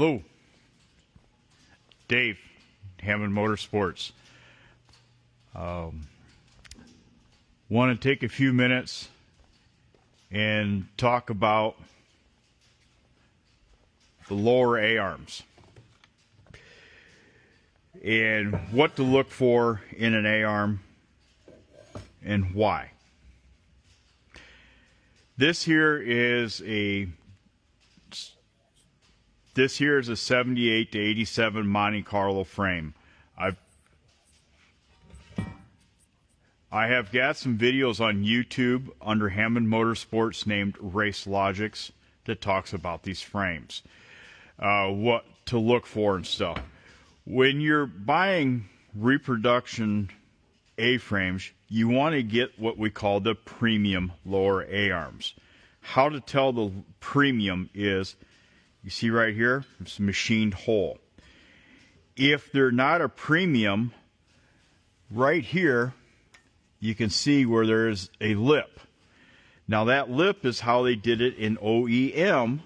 Hello, Dave, Hammond Motorsports. Want to take a few minutes and talk about the lower A arms and what to look for in an A arm and why. This here is a 78 to 87 Monte Carlo frame. I have got some videos on YouTube under Hammond Motorsports named Race Logics that talks about these frames, what to look for and stuff. When you're buying reproduction A-frames, you want to get what we call the premium lower A-arms. How to tell the premium is, you see right here, it's a machined hole. If they're not a premium, right here, you can see where there's a lip. Now that lip is how they did it in OEM,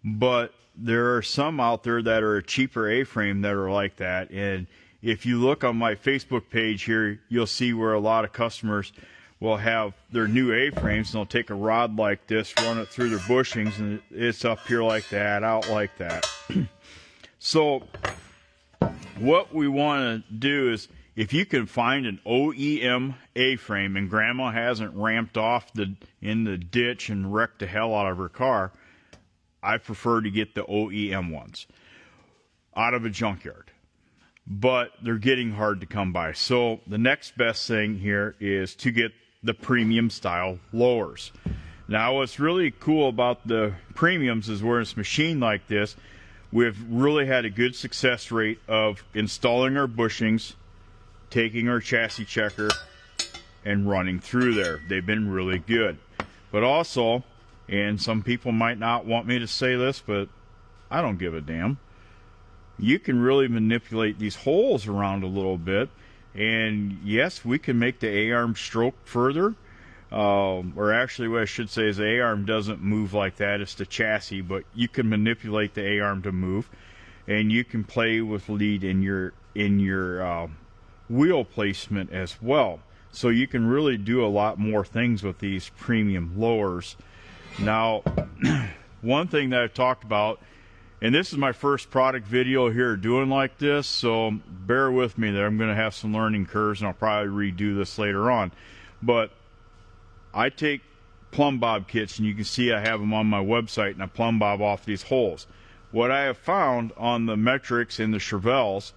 but there are some out there that are a cheaper A-frame that are like that. And if you look on my Facebook page here, you'll see where a lot of customers will have their new A-frames and they'll take a rod like this, run it through their bushings, and it's up here like that, out like that. So what we want to do is, if you can find an OEM A-frame and grandma hasn't ramped off in the ditch and wrecked the hell out of her car, I prefer to get the OEM ones out of a junkyard. But they're getting hard to come by. So the next best thing here is to get the premium style lowers. Now what's really cool about the premiums is where it's machined like this, we've really had a good success rate of installing our bushings, taking our chassis checker and running through there. They've been really good. But also, and some people might not want me to say this, but I don't give a damn, you can really manipulate these holes around a little bit. And yes, we can make the A-arm stroke further. Or actually what I should say is the A-arm doesn't move like that, it's the chassis, but you can manipulate the A-arm to move. And you can play with lead in your wheel placement as well. So you can really do a lot more things with these premium lowers. Now, one thing that I've talked about, and this is my first product video here doing like this, so bear with me there. I'm going to have some learning curves, and I'll probably redo this later on. But I take plumb bob kits, and you can see I have them on my website, and I plumb bob off these holes. What I have found on the Metrics and the Chevelles,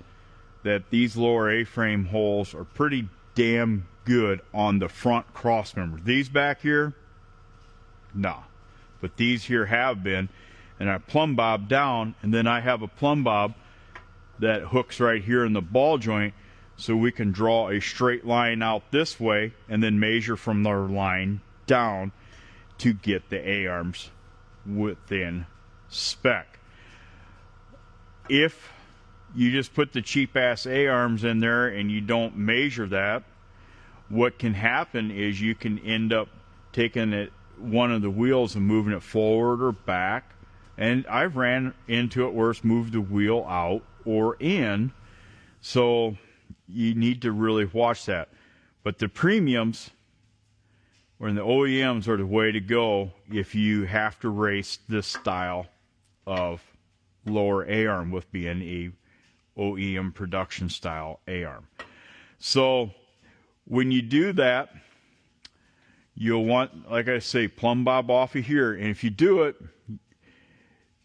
that these lower A-frame holes are pretty damn good on the front cross member. These back here, nah. But these here have been. And I plumb bob down, and then I have a plumb bob that hooks right here in the ball joint, so we can draw a straight line out this way and then measure from the line down to get the A-arms within spec. If you just put the cheap-ass A-arms in there and you don't measure that, what can happen is you can end up taking one of the wheels and moving it forward or back. And I've ran into it where it's moved the wheel out or in, so you need to really watch that. But the premiums or the OEMs are the way to go if you have to race this style of lower A-arm with being a OEM production style A-arm. So when you do that, you'll want, like I say, plumb bob off of here. And if you do it,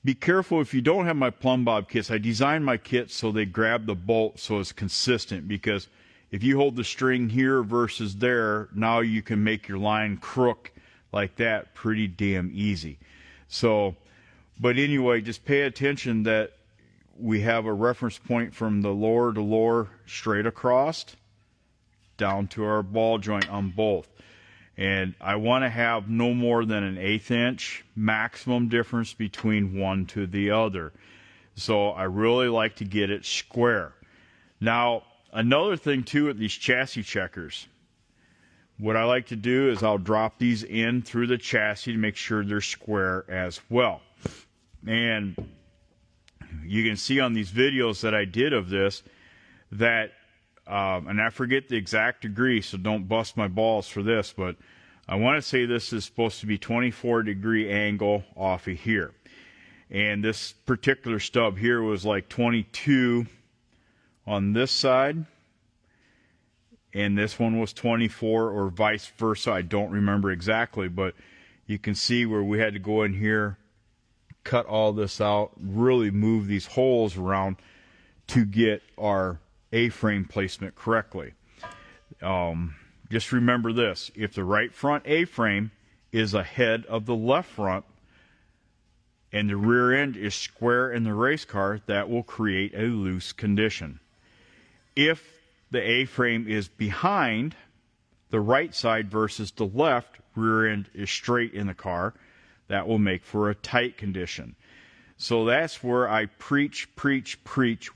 be careful if you don't have my plumb bob kits. I designed my kits so they grab the bolt so it's consistent, because if you hold the string here versus there, now you can make your line crook like that pretty damn easy. So, but anyway, just pay attention that we have a reference point from the lower to lower straight across down to our ball joint on both. And I want to have no more than an 1/8 inch maximum difference between one to the other. So I really like to get it square. Now, another thing too with these chassis checkers, what I like to do is I'll drop these in through the chassis to make sure they're square as well. And you can see on these videos that I did of this that, and I forget the exact degree, so don't bust my balls for this, but I want to say this is supposed to be 24-degree angle off of here. And this particular stub here was like 22 on this side, and this one was 24, or vice versa. I don't remember exactly, but you can see where we had to go in here, cut all this out, really move these holes around to get our A-frame placement correctly. Just remember this: if the right front A-frame is ahead of the left front and the rear end is square in the race car, that will create a loose condition. If the A-frame is behind the right side versus the left, rear end is straight in the car, that will make for a tight condition. So that's where I preach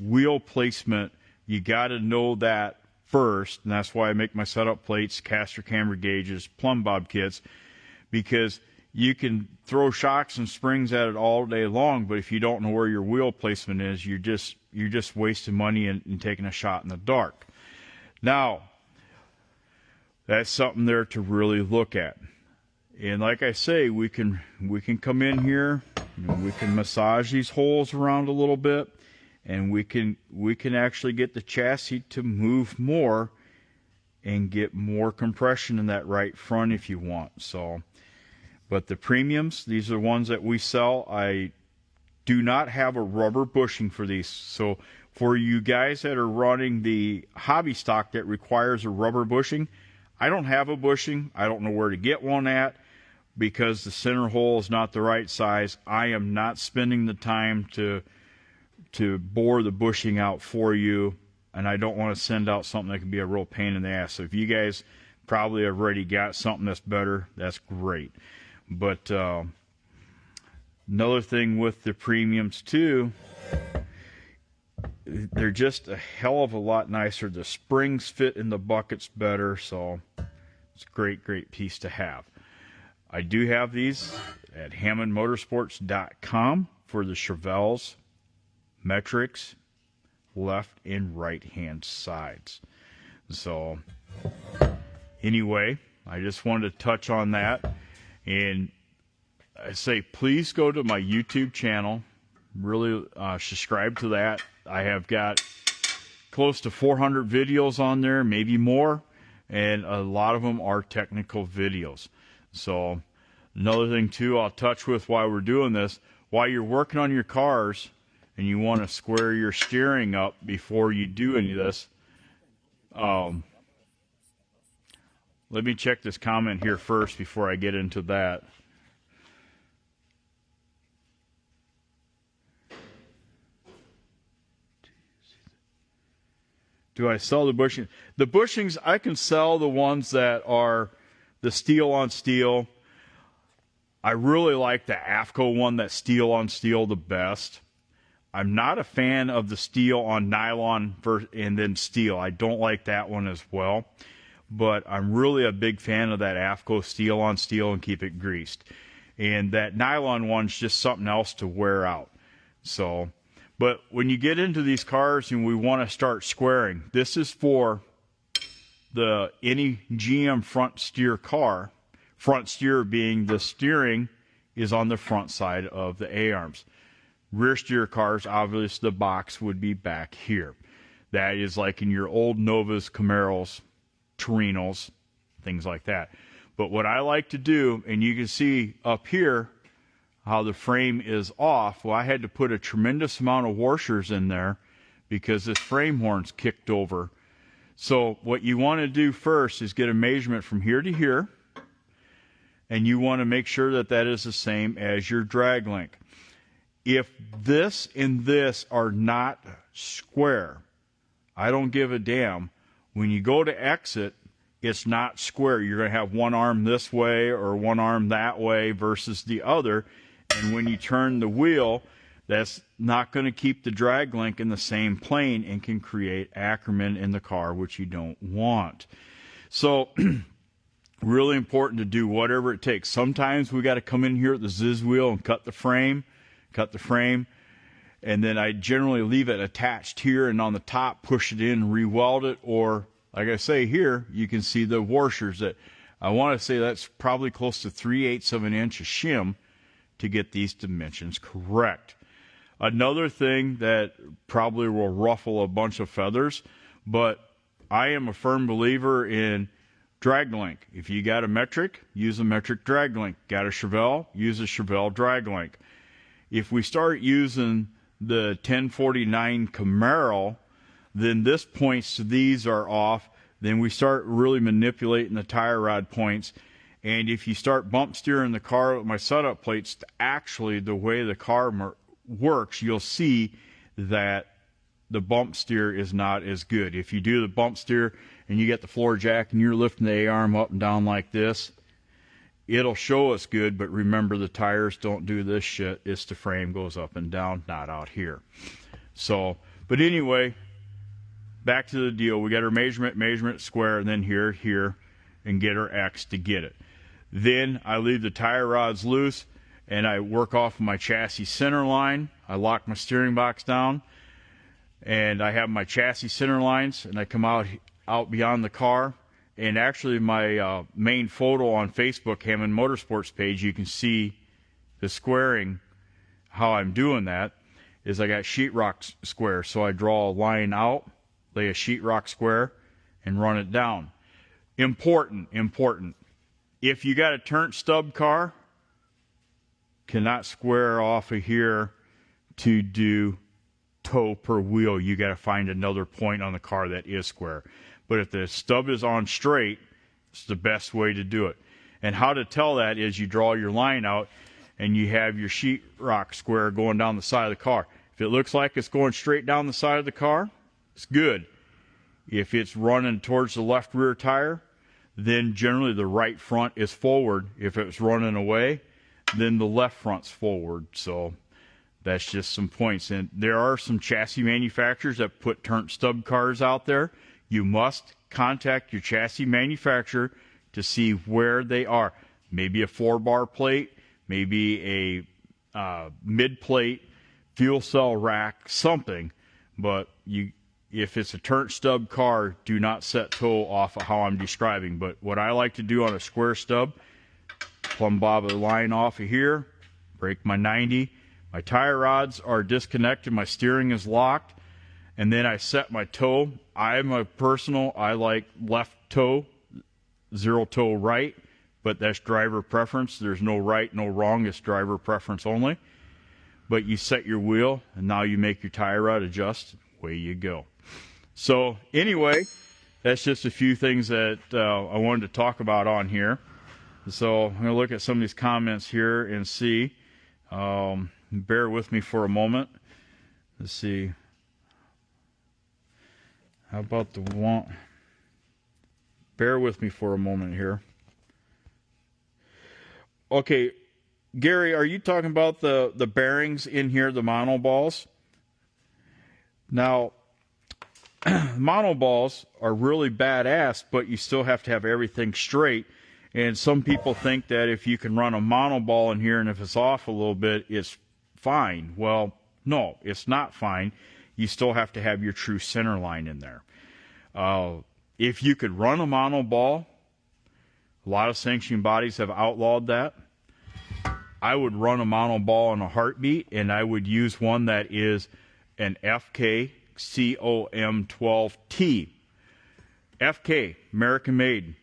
wheel placement. You got to know that first, and that's why I make my setup plates, caster camber gauges, plumb bob kits, because you can throw shocks and springs at it all day long, but if you don't know where your wheel placement is, you're just wasting money and taking a shot in the dark. Now, that's something there to really look at. And like I say, we can come in here, and we can massage these holes around a little bit, and we can actually get the chassis to move more and get more compression in that right front if you want. So, but the premiums, these are ones that we sell. I do not have a rubber bushing for these. So for you guys that are running the hobby stock that requires a rubber bushing, I don't have a bushing. I don't know where to get one at because the center hole is not the right size. I am not spending the time to bore the bushing out for you, and I don't want to send out something that can be a real pain in the ass. So if you guys probably have already got something that's better, that's great. But another thing with the premiums too, they're just a hell of a lot nicer. The springs fit in the buckets better, so it's a great piece to have. I do have these at HammondMotorsports.com for the Chevelles, Metrics, left and right hand sides. So anyway, I just wanted to touch on that, and I say please go to my YouTube channel, really subscribe to that. I have got close to 400 videos on there, maybe more, and a lot of them are technical videos. So another thing too I'll touch with while we're doing this, while you're working on your cars and you want to square your steering up before you do any of this, let me check this comment here first before I get into that. Do I sell the bushing? The bushings, I can sell the ones that are the steel on steel. I really like the AFCO one, that steel on steel, the best. I'm not a fan of the steel on nylon and then steel. I don't like that one as well. But I'm really a big fan of that AFCO steel on steel and keep it greased. And that nylon one's just something else to wear out. So, but when you get into these cars and we want to start squaring, this is for any GM front steer car. Front steer being the steering is on the front side of the A-arms. Rear steer cars, obviously the box would be back here. That is like in your old Novas, Camaros, Torinos, things like that. But what I like to do, and you can see up here how the frame is off. Well, I had to put a tremendous amount of washers in there because this frame horn's kicked over. So what you want to do first is get a measurement from here to here, and you want to make sure that that is the same as your drag link. If this and this are not square, I don't give a damn. When you go to exit, it's not square. You're going to have one arm this way or one arm that way versus the other. And when you turn the wheel, that's not going to keep the drag link in the same plane and can create ackerman in the car, which you don't want. So really important to do whatever it takes. Sometimes we got to come in here at the Ziz wheel and cut the frame. and then I generally leave it attached here, and on the top push it in, re-weld it, or like I say here, you can see the washers that I want to say that's probably close to 3/8 of an inch of shim to get these dimensions correct. Another thing that probably will ruffle a bunch of feathers, but I am a firm believer in drag link. If you got a Metric, use a Metric drag link. Got a Chevelle, use a Chevelle drag link. If we start using the 1049 Camaro, then this points to these are off. Then we start really manipulating the tire rod points. And if you start bump steering the car with my setup plates, actually the way the car works, you'll see that the bump steer is not as good. If you do the bump steer and you get the floor jack and you're lifting the A-arm up and down like this, it'll show us good, but remember the tires don't do this shit. It's the frame goes up and down, not out here. So, but anyway, back to the deal. We got our measurement, square, and then here, and get our X to get it. Then I leave the tire rods loose, and I work off my chassis center line. I lock my steering box down, and I have my chassis center lines, and I come out beyond the car. And actually, my main photo on Facebook, Hammond Motorsports page, you can see the squaring, how I'm doing that, is I got sheetrock square. So I draw a line out, lay a sheetrock square, and run it down. Important. If you got a turnt stub car, cannot square off of here to do toe per wheel. You got to find another point on the car that is square. But if the stub is on straight, it's the best way to do it. And how to tell that is you draw your line out and you have your sheetrock square going down the side of the car. If it looks like it's going straight down the side of the car, it's good. If it's running towards the left rear tire, then generally the right front is forward. If it's running away, then the left front's forward. So that's just some points. And there are some chassis manufacturers that put turnt stub cars out there. You must contact your chassis manufacturer to see where they are. Maybe a 4-bar plate, maybe a mid-plate, fuel cell rack, something. But if it's a turnt stub car, do not set toe off of how I'm describing. But what I like to do on a square stub, plumb bob the line off of here, break my 90. My tire rods are disconnected, my steering is locked, and then I set my toe. I like left toe, zero toe right, but that's driver preference. There's no right, no wrong. It's driver preference only. But you set your wheel, and now you make your tire rod adjust. Away you go. So anyway, that's just a few things that I wanted to talk about on here. So I'm going to look at some of these comments here and see. Bear with me for a moment. Let's see. How about the one? Bear with me for a moment here. Okay, Gary, are you talking about the bearings in here, the monoballs? Now, monoballs are really badass, but you still have to have everything straight. And some people think that if you can run a monoball in here and if it's off a little bit, it's fine. Well, no, it's not fine. You still have to have your true center line in there. If you could run a monoball, a lot of sanctioning bodies have outlawed that. I would run a monoball in a heartbeat, and I would use one that is an FK COM12T. FK, American made.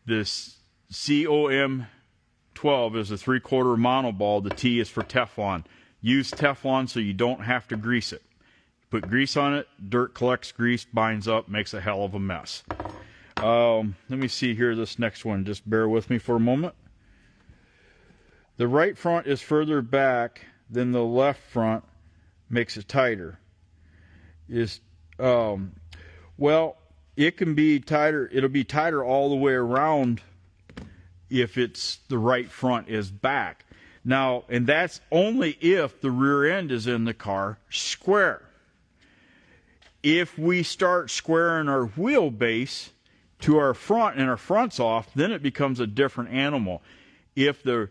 This COM12 is a 3/4 monoball. The T is for Teflon. Use Teflon so you don't have to grease it. Put grease on it, dirt collects grease, binds up, makes a hell of a mess. Let me see here, this next one. Just bear with me for a moment. The right front is further back than the left front, makes it tighter. Well, it can be tighter. It'll be tighter all the way around if it's the right front is back. Now, and that's only if the rear end is in the car square. If we start squaring our wheelbase to our front and our front's off, then it becomes a different animal. If the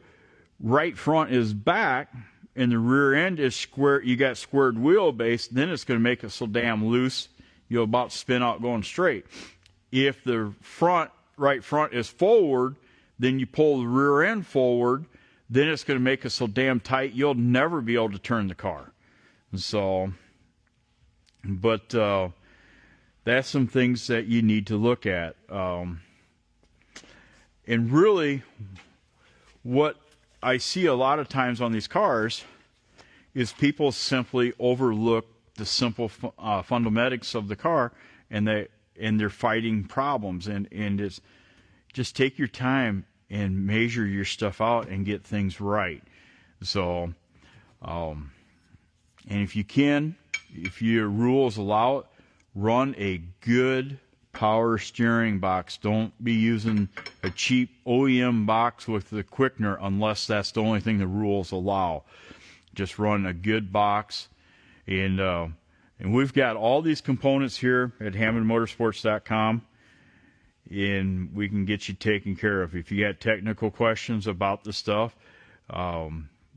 right front is back and the rear end is square, you got squared wheelbase, then it's going to make it so damn loose, you'll about spin out going straight. If the right front is forward, then you pull the rear end forward, then it's going to make it so damn tight you'll never be able to turn the car. So, but that's some things that you need to look at. And really, what I see a lot of times on these cars is people simply overlook the simple fundamentals of the car, and they're fighting problems. And it's just take your time and measure your stuff out and get things right. So, and if you can, if your rules allow it, run a good power steering box. Don't be using a cheap OEM box with the quickener unless that's the only thing the rules allow. Just run a good box. And we've got all these components here at HammondMotorsports.com, and we can get you taken care of. If you got technical questions about the stuff,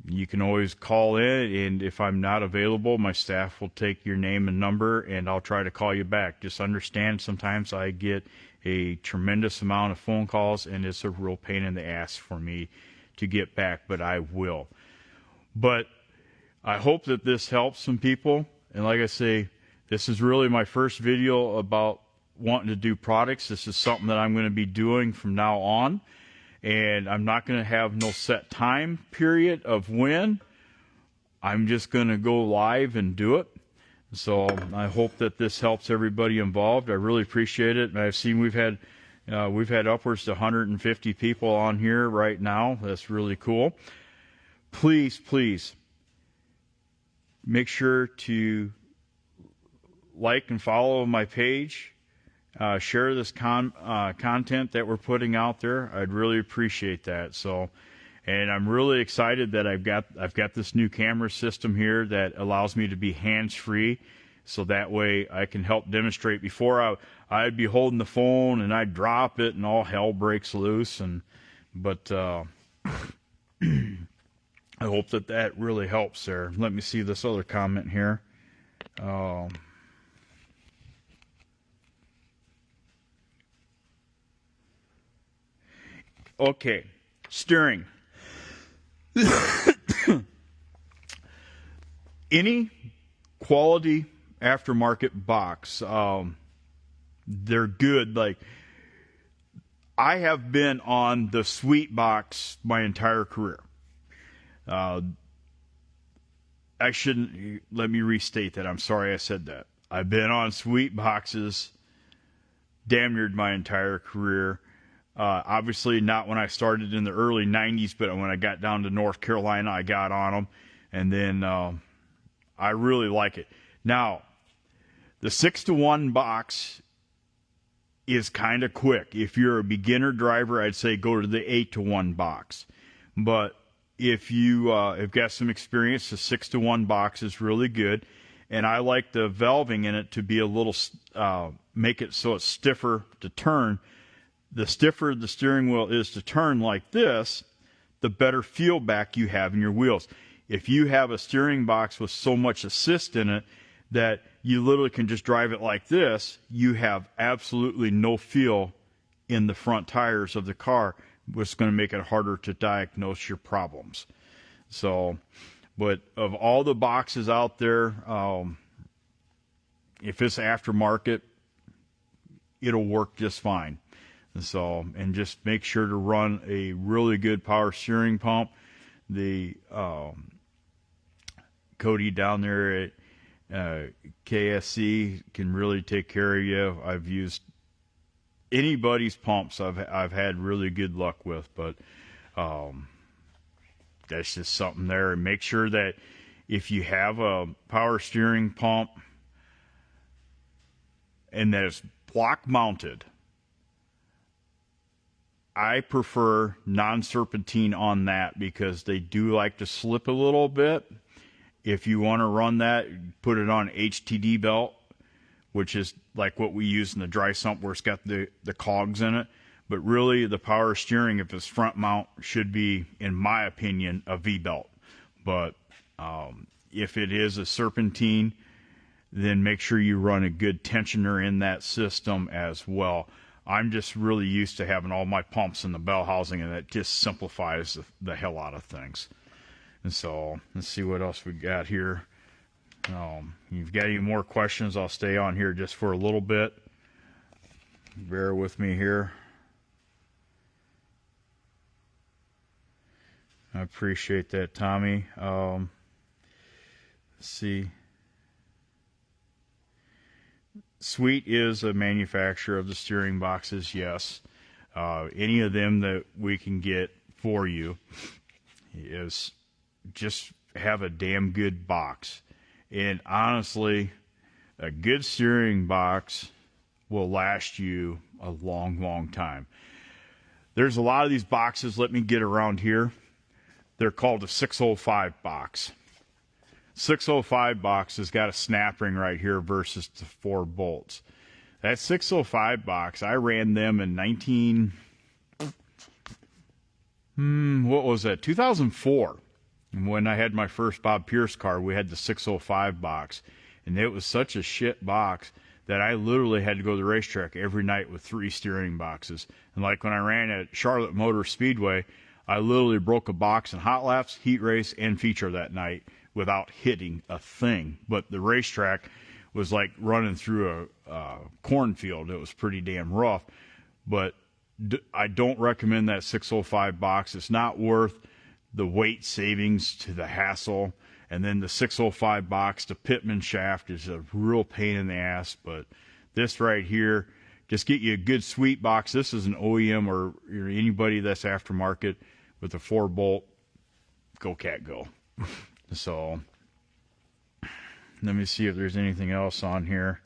you can always call in, and if I'm not available, my staff will take your name and number, and I'll try to call you back. Just understand sometimes I get a tremendous amount of phone calls, and it's a real pain in the ass for me to get back, but I will. But I hope that this helps some people. And like I say, this is really my first video about wanting to do products. This is something that I'm going to be doing from now on. And I'm not going to have no set time period of when. I'm just going to go live and do it. So I hope that this helps everybody involved. I really appreciate it. And I've seen we've had upwards to 150 people on here right now. That's really cool. Please make sure to like and follow my page. Share this content that we're putting out there. I'd really appreciate that. So, and I'm really excited that I've got this new camera system here that allows me to be hands-free, so that way I can help demonstrate. Before I'd be holding the phone and I'd drop it and all hell breaks loose. But I hope that really helps there. Let me see this other comment here. Okay, steering. Any quality aftermarket box, they're good. Like, I have been on the Sweet box my entire career. I shouldn't, let me restate that. I'm sorry I said that. I've been on Sweet boxes damn near my entire career. Obviously not when I started in the early 90s, but when I got down to North Carolina, I got on them. And then I really like it. Now, the 6-to-1 box is kind of quick. If you're a beginner driver, I'd say go to the 8-to-1 box. But if you have got some experience, the 6-to-1 box is really good. And I like the valving in it to be a little, make it so it's stiffer to turn. The stiffer the steering wheel is to turn like this, the better feel back you have in your wheels. If you have a steering box with so much assist in it that you literally can just drive it like this, you have absolutely no feel in the front tires of the car, which is going to make it harder to diagnose your problems. So, but of all the boxes out there, if it's aftermarket, it'll work just fine. So, and just make sure to run a really good power steering pump. The Cody down there at KSC can really take care of you. I've used anybody's pumps I've had really good luck with, but that's just something there. And make sure that if you have a power steering pump and that it's block mounted, I prefer non-serpentine on that because they do like to slip a little bit. If you want to run that, put it on HTD belt, which is like what we use in the dry sump where it's got the cogs in it. But really, the power steering, if it's front mount, should be, in my opinion, a V-belt. But If it is a serpentine, then make sure you run a good tensioner in that system as well. I'm just really used to having all my pumps in the bell housing, and that just simplifies the hell out of things. And so let's see what else we got here. You've got any more questions, I'll stay on here just for a little bit. Bear with me here. I appreciate that, Tommy. Let's see. Sweet is a manufacturer of the steering boxes, yes. Any of them that we can get for you is just have a damn good box. And honestly, a good steering box will last you a long, long time. There's a lot of these boxes, let me get around here. They're called a 605 box. 605 box has got a snap ring right here versus the 4 bolts. That 605 box, I ran them in 2004. When I had my first Bob Pierce car, we had the 605 box. And it was such a shit box that I literally had to go to the racetrack every night with 3 steering boxes. And like when I ran at Charlotte Motor Speedway, I literally broke a box in hot laps, heat race, and feature that night without hitting a thing. But the racetrack was like running through a cornfield. It was pretty damn rough. But I don't recommend that 605 box. It's not worth the weight savings to the hassle. And then the 605 box, the Pitman shaft is a real pain in the ass. But this right here, just get you a good sweet box. This is an OEM or anybody that's aftermarket with a 4 bolt. Go cat go. So let me see if there's anything else on here.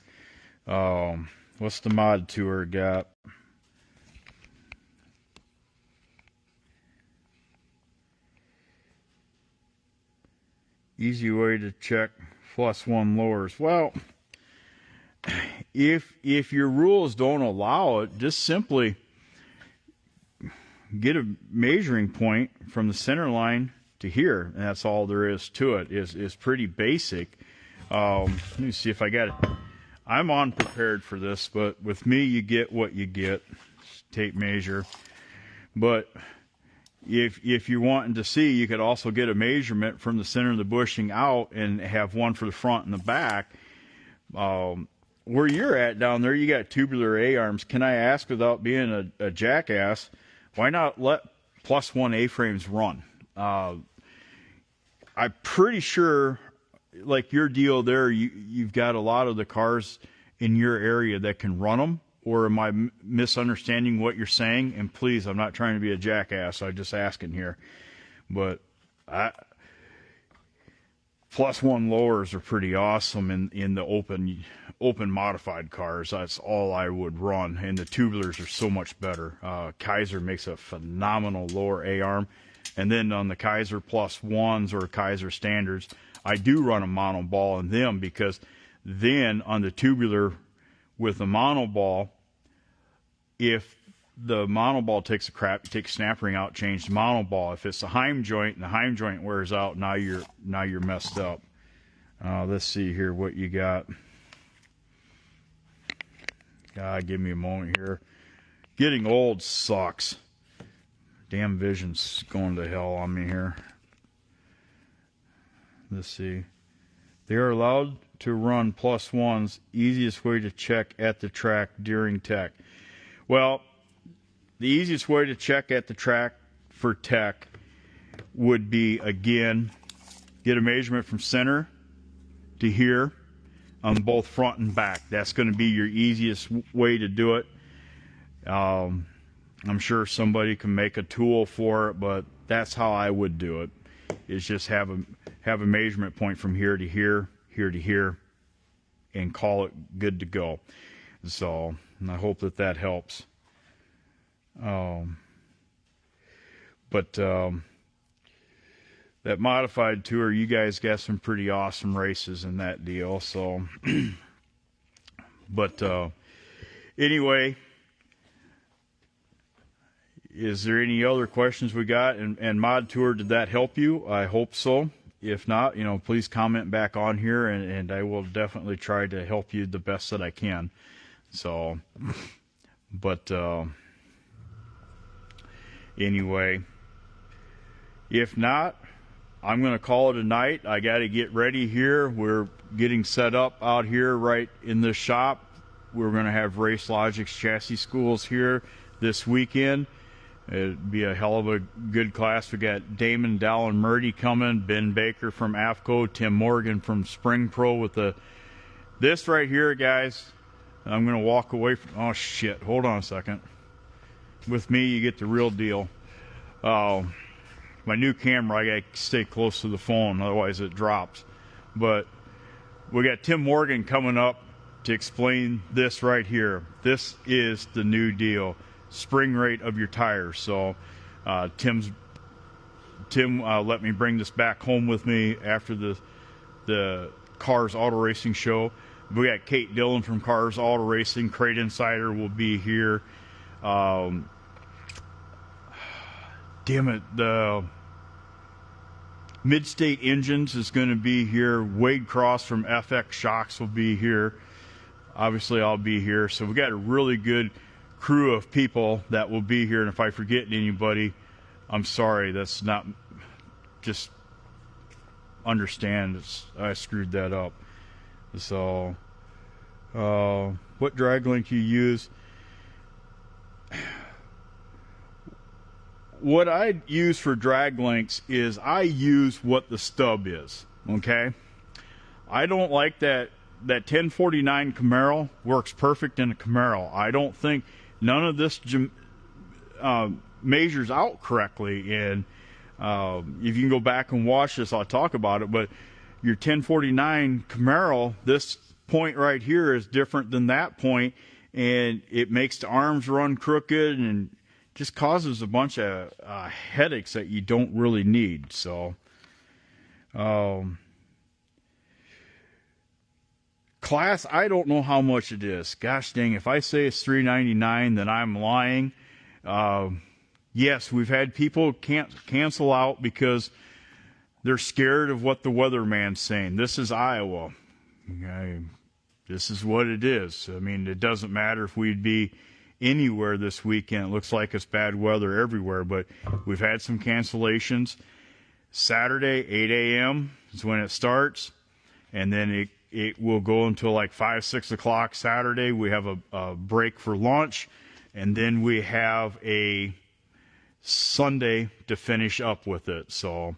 What's the mod tour got? Easy way to check +1 lowers. Well, if your rules don't allow it, just simply get a measuring point from the center line to here, and that's all there is to it. Is pretty basic. Let me see if I got it. I'm unprepared for this, but with me, you get what you get. Tape measure. But if you're wanting to see, you could also get a measurement from the center of the bushing out and have one for the front and the back. Where you're at down there, you got tubular A arms. Can I ask, without being a jackass, why not let +1 A-frames run? I'm pretty sure, like your deal there, you've got a lot of the cars in your area that can run them. Or am I misunderstanding what you're saying? And please, I'm not trying to be a jackass. I'm just asking here. But +1 lowers are pretty awesome in the open modified cars. That's all I would run. And the tubulars are so much better. Kaiser makes a phenomenal lower A-arm. And then on the Kaiser +1s or Kaiser standards, I do run a monoball in them, because then on the tubular with the monoball, if the monoball takes a crap, you take a snap ring out, change the monoball. If it's the Heim joint and the Heim joint wears out, now you're messed up. Let's see here what you got. God, give me a moment here. Getting old sucks. Damn vision's going to hell on me here. Let's see. They are allowed to run +1s. Easiest way to check at the track during tech. Well, the easiest way to check at the track for tech would be, again, get a measurement from center to here on both front and back. That's going to be your easiest way to do it. I'm sure somebody can make a tool for it, but that's how I would do it. Is just have a measurement point from here to here, here to here, and call it good to go. So, and I hope that helps. That modified tour, you guys got some pretty awesome races in that deal. So, but anyway, is there any other questions we got? And mod tour, did that help you? I hope so. if not, you know, please comment back on here, and I will definitely try to help you the best that I can. So, but anyway, if not, I'm going to call it a night. I got to get ready here. We're getting set up out here right in the shop. We're going to have Race Logic's chassis schools here this weekend. It'd be a hell of a good class. We got Damon, Dow, and Murdy coming, Ben Baker from AFCO, Tim Morgan from Spring Pro with this right here, guys. I'm going to walk away from, oh shit, hold on a second. With me, you get the real deal. My new camera, I got to stay close to the phone, otherwise it drops. But we got Tim Morgan coming up to explain this right here. This is the new deal. Spring rate of your tires. So Tim let me bring this back home with me after the Cars Auto Racing show. We got Kate Dillon from Cars Auto Racing. Crate Insider will be here. Damn it, the Mid-State Engines is going to be here. Wade Cross from FX Shocks will be here. Obviously I'll be here. So we got a really good crew of people that will be here, and if I forget anybody, I'm sorry. That's not, just understand I screwed that up. So what drag link you use? What I use for drag links is I use what the stub is. Okay, I don't like that 1049 Camaro works perfect in a Camaro. I don't think none of this measures out correctly, and if you can go back and watch this, I'll talk about it. But your 1049 Camaro, this point right here is different than that point, and it makes the arms run crooked and just causes a bunch of headaches that you don't really need. So class, I don't know how much it is. Gosh dang, if I say it's $399, then I'm lying. Yes, we've had people cancel out because they're scared of what the weatherman's saying. This is Iowa. Okay. This is what it is. I mean, it doesn't matter if we'd be anywhere this weekend. It looks like it's bad weather everywhere, but we've had some cancellations. Saturday, 8 a.m. is when it starts, and then it will go until like 5, 6 o'clock Saturday. We have a break for lunch, and then we have a Sunday to finish up with it. So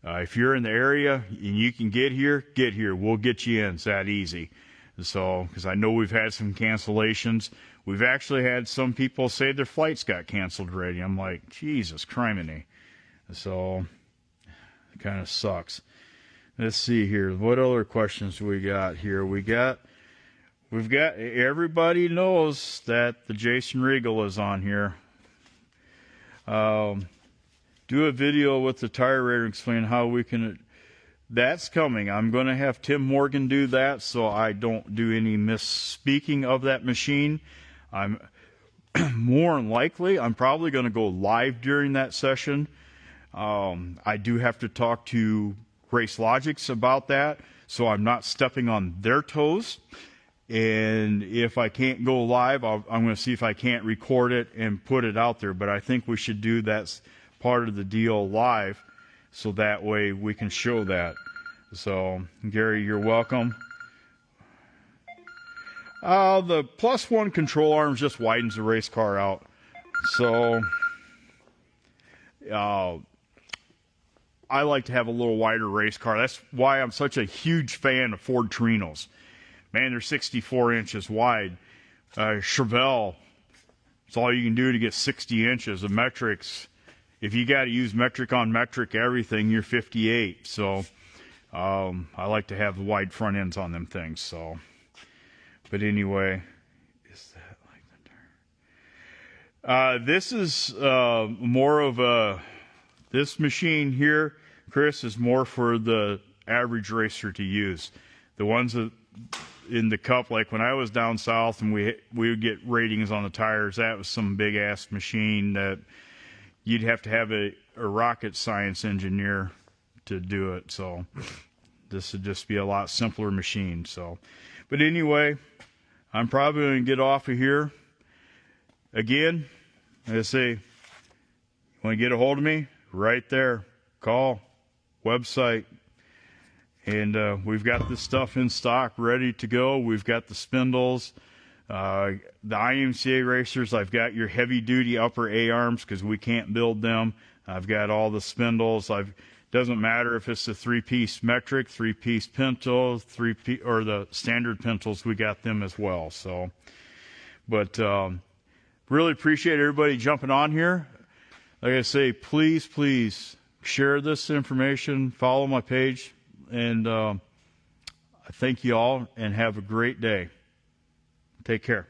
if you're in the area and you can get here, get here. We'll get you in. It's that easy. So, because I know we've had some cancellations. We've actually had some people say their flights got canceled already. I'm like, Jesus criminy. So, it kind of sucks. Let's see here. What other questions we got here? We've got, everybody knows that the Jason Regal is on here. Do a video with the tire rater, explain how we can, that's coming. I'm going to have Tim Morgan do that so I don't do any misspeaking of that machine. I'm more than likely, I'm probably going to go live during that session. I do have to talk to Race Logics about that, so I'm not stepping on their toes. And if I can't go live, I'm going to see if I can't record it and put it out there. But I think we should do that part of the deal live, so that way we can show that. So, Gary, you're welcome. The +1 control arms just widens the race car out. So, I like to have a little wider race car. That's why I'm such a huge fan of Ford Trinos. Man, they're 64 inches wide. Chevelle, it's all you can do to get 60 inches. The Metrics, if you got to use metric on metric everything, you're 58. So I like to have the wide front ends on them things. So, but anyway, is that like the tire? This is more of a, this machine here, Chris, is more for the average racer to use. The ones that in the cup, like when I was down south and we would get ratings on the tires, that was some big ass machine that you'd have to have a rocket science engineer to do it. So this would just be a lot simpler machine. So, but anyway, I'm probably going to get off of here. Again, like I say, you want to get a hold of me? Right there. Call, website. And we've got this stuff in stock, ready to go. We've got the spindles, the IMCA racers. I've got your heavy-duty upper A arms because we can't build them. I've got all the spindles. Doesn't matter if it's the three-piece metric, three-piece pinto, or the standard pintos. We got them as well. So, but really appreciate everybody jumping on here. Like I say, please share this information. Follow my page. And I thank you all, and have a great day. Take care.